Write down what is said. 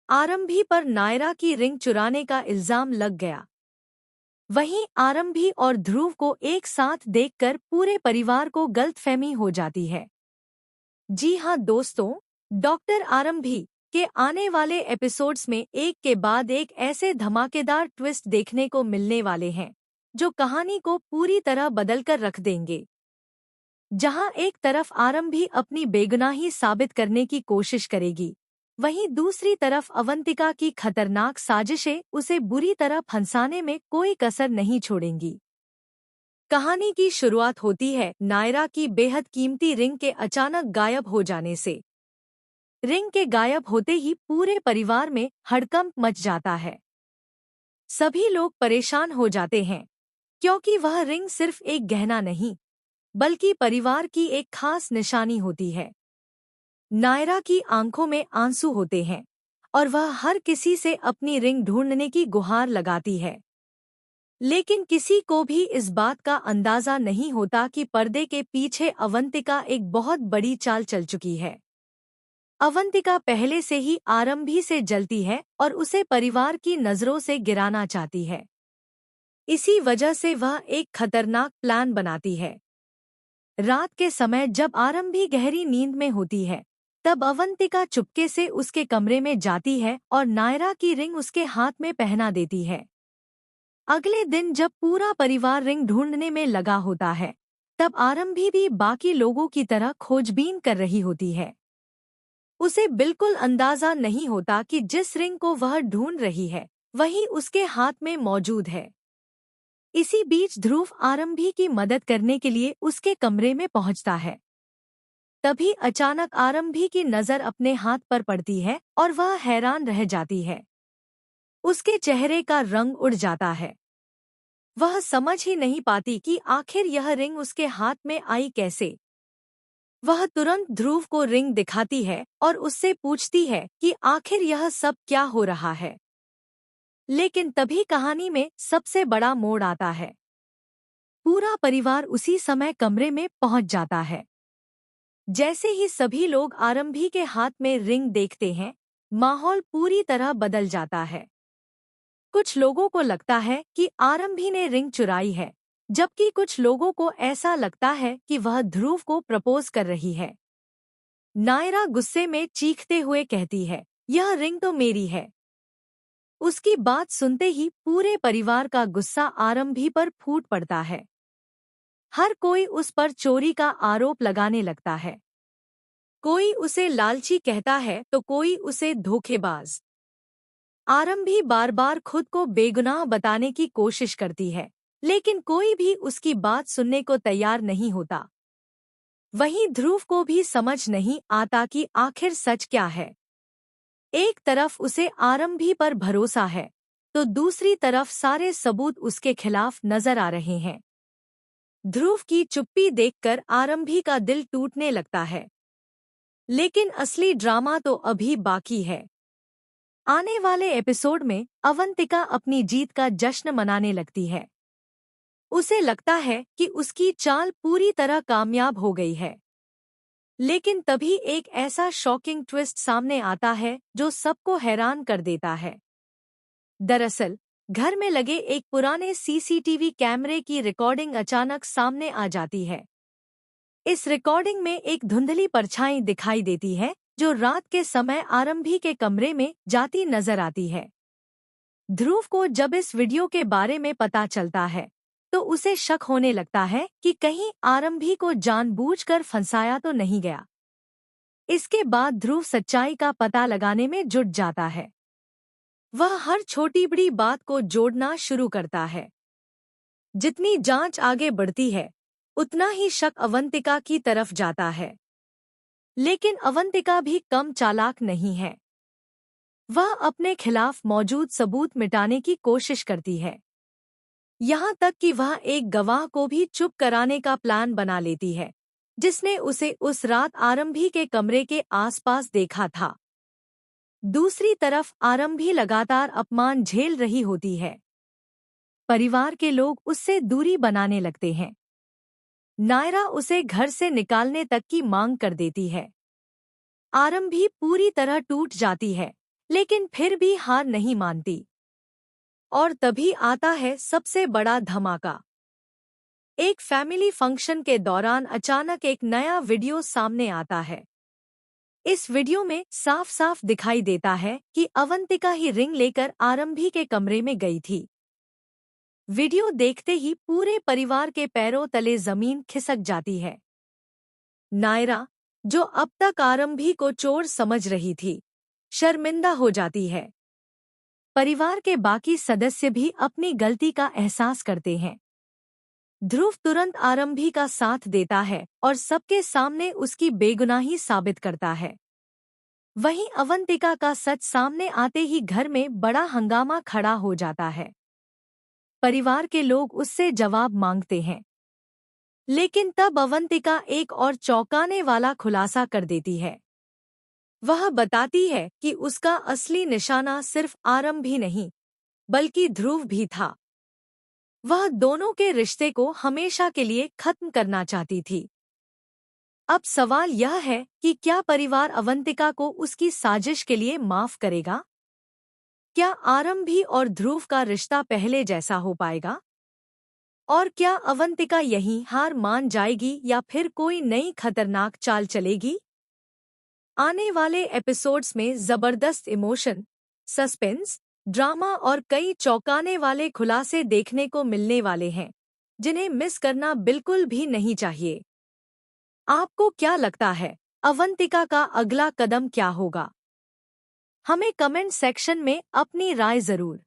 आरंभी पर नायरा की रिंग चुराने का इल्जाम लग गया। वहीं आरंभी और ध्रुव को एक साथ देखकर पूरे परिवार को गलतफहमी हो जाती है। जी हाँ दोस्तों, डॉक्टर आरंभी के आने वाले एपिसोड्स में एक के बाद एक ऐसे धमाकेदार ट्विस्ट देखने को मिलने वाले हैं जो कहानी को पूरी तरह बदलकर रख देंगे। जहां एक तरफ आरंभी अपनी बेगुनाही साबित करने की कोशिश करेगी, वहीं दूसरी तरफ अवंतिका की खतरनाक साजिशें उसे बुरी तरह फंसाने में कोई कसर नहीं छोड़ेंगी। कहानी की शुरुआत होती है नायरा की बेहद कीमती रिंग के अचानक गायब हो जाने से। रिंग के गायब होते ही पूरे परिवार में हड़कंप मच जाता है। सभी लोग परेशान हो जाते हैं क्योंकि वह रिंग सिर्फ एक गहना नहीं बल्कि परिवार की एक खास निशानी होती है। नायरा की आंखों में आंसू होते हैं और वह हर किसी से अपनी रिंग ढूंढने की गुहार लगाती है। लेकिन किसी को भी इस बात का अंदाजा नहीं होता कि पर्दे के पीछे अवंतिका एक बहुत बड़ी चाल चल चुकी है। अवंतिका पहले से ही आरंभी से जलती है और उसे परिवार की नजरों से गिराना चाहती है। इसी वजह से वह एक खतरनाक प्लान बनाती है। रात के समय जब आरंभी गहरी नींद में होती है, तब अवंतिका चुपके से उसके कमरे में जाती है और नायरा की रिंग उसके हाथ में पहना देती है। अगले दिन जब पूरा परिवार रिंग ढूंढने में लगा होता है, तब आरंभी भी बाकी लोगों की तरह खोजबीन कर रही होती है। उसे बिल्कुल अंदाजा नहीं होता कि जिस रिंग को वह ढूंढ रही है, वही उसके हाथ में मौजूद है। इसी बीच ध्रुव आरंभी की मदद करने के लिए उसके कमरे में पहुंचता है। तभी अचानक आरंभी की नजर अपने हाथ पर पड़ती है और वह हैरान रह जाती है। उसके चेहरे का रंग उड़ जाता है। वह समझ ही नहीं पाती कि आखिर यह रिंग उसके हाथ में आई कैसे। वह तुरंत ध्रुव को रिंग दिखाती है और उससे पूछती है कि आखिर यह सब क्या हो रहा है। लेकिन तभी कहानी में सबसे बड़ा मोड़ आता है। पूरा परिवार उसी समय कमरे में पहुंच जाता है। जैसे ही सभी लोग आरंभी के हाथ में रिंग देखते हैं, माहौल पूरी तरह बदल जाता है। कुछ लोगों को लगता है कि आरंभी ने रिंग चुराई है, जबकि कुछ लोगों को ऐसा लगता है कि वह ध्रुव को प्रपोज कर रही है। नायरा गुस्से में चीखते हुए कहती है, यह रिंग तो मेरी है। उसकी बात सुनते ही पूरे परिवार का गुस्सा आरंभी पर फूट पड़ता है। हर कोई उस पर चोरी का आरोप लगाने लगता है। कोई उसे लालची कहता है तो कोई उसे धोखेबाज। आरंभी बार बार खुद को बेगुनाह बताने की कोशिश करती है, लेकिन कोई भी उसकी बात सुनने को तैयार नहीं होता। वहीं ध्रुव को भी समझ नहीं आता कि आखिर सच क्या है। एक तरफ उसे आरंभी पर भरोसा है, तो दूसरी तरफ सारे सबूत उसके खिलाफ नजर आ रहे हैं। ध्रुव की चुप्पी देखकर आरंभी का दिल टूटने लगता है। लेकिन असली ड्रामा तो अभी बाकी है। आने वाले एपिसोड में अवंतिका अपनी जीत का जश्न मनाने लगती है। उसे लगता है कि उसकी चाल पूरी तरह कामयाब हो गई है। लेकिन तभी एक ऐसा शॉकिंग ट्विस्ट सामने आता है जो सबको हैरान कर देता है। दरअसल घर में लगे एक पुराने सीसीटीवी कैमरे की रिकॉर्डिंग अचानक सामने आ जाती है। इस रिकॉर्डिंग में एक धुंधली परछाई दिखाई देती है जो रात के समय आरंभी के कमरे में जाती नजर आती है। ध्रुव को जब इस वीडियो के बारे में पता चलता है, तो उसे शक होने लगता है कि कहीं आरंभी को जानबूझकर फंसाया तो नहीं गया। इसके बाद ध्रुव सच्चाई का पता लगाने में जुट जाता है। वह हर छोटी बड़ी बात को जोड़ना शुरू करता है। जितनी जांच आगे बढ़ती है, उतना ही शक अवंतिका की तरफ जाता है। लेकिन अवंतिका भी कम चालाक नहीं है। वह अपने खिलाफ मौजूद सबूत मिटाने की कोशिश करती है। यहाँ तक कि वह एक गवाह को भी चुप कराने का प्लान बना लेती है, जिसने उसे उस रात आरंभी के कमरे के आसपास देखा था। दूसरी तरफ आरंभी लगातार अपमान झेल रही होती है। परिवार के लोग उससे दूरी बनाने लगते हैं। नायरा उसे घर से निकालने तक की मांग कर देती है। आरंभी पूरी तरह टूट जाती है, लेकिन फिर भी हार नहीं मानती। और तभी आता है सबसे बड़ा धमाका। एक फैमिली फंक्शन के दौरान अचानक एक नया वीडियो सामने आता है। इस वीडियो में साफ साफ दिखाई देता है कि अवंतिका ही रिंग लेकर आरंभी के कमरे में गई थी। वीडियो देखते ही पूरे परिवार के पैरों तले जमीन खिसक जाती है। नायरा, जो अब तक आरंभी को चोर समझ रही थी, शर्मिंदा हो जाती है। परिवार के बाकी सदस्य भी अपनी गलती का एहसास करते हैं। ध्रुव तुरंत आरंभी का साथ देता है और सबके सामने उसकी बेगुनाही साबित करता है। वहीं अवंतिका का सच सामने आते ही घर में बड़ा हंगामा खड़ा हो जाता है। परिवार के लोग उससे जवाब मांगते हैं, लेकिन तब अवंतिका एक और चौंकाने वाला खुलासा कर देती है। वह बताती है कि उसका असली निशाना सिर्फ आरंभी नहीं, बल्कि ध्रुव भी था। वह दोनों के रिश्ते को हमेशा के लिए खत्म करना चाहती थी। अब सवाल यह है कि क्या परिवार अवंतिका को उसकी साजिश के लिए माफ करेगा? क्या आरंभी और ध्रुव का रिश्ता पहले जैसा हो पाएगा? और क्या अवंतिका यहीं हार मान जाएगी या फिर कोई नई खतरनाक चाल चलेगी? आने वाले एपिसोड्स में जबरदस्त इमोशन, सस्पेंस, ड्रामा और कई चौंकाने वाले खुलासे देखने को मिलने वाले हैं, जिन्हें मिस करना बिल्कुल भी नहीं चाहिए। आपको क्या लगता है, अवंतिका का अगला कदम क्या होगा? हमें कमेंट सेक्शन में अपनी राय जरूर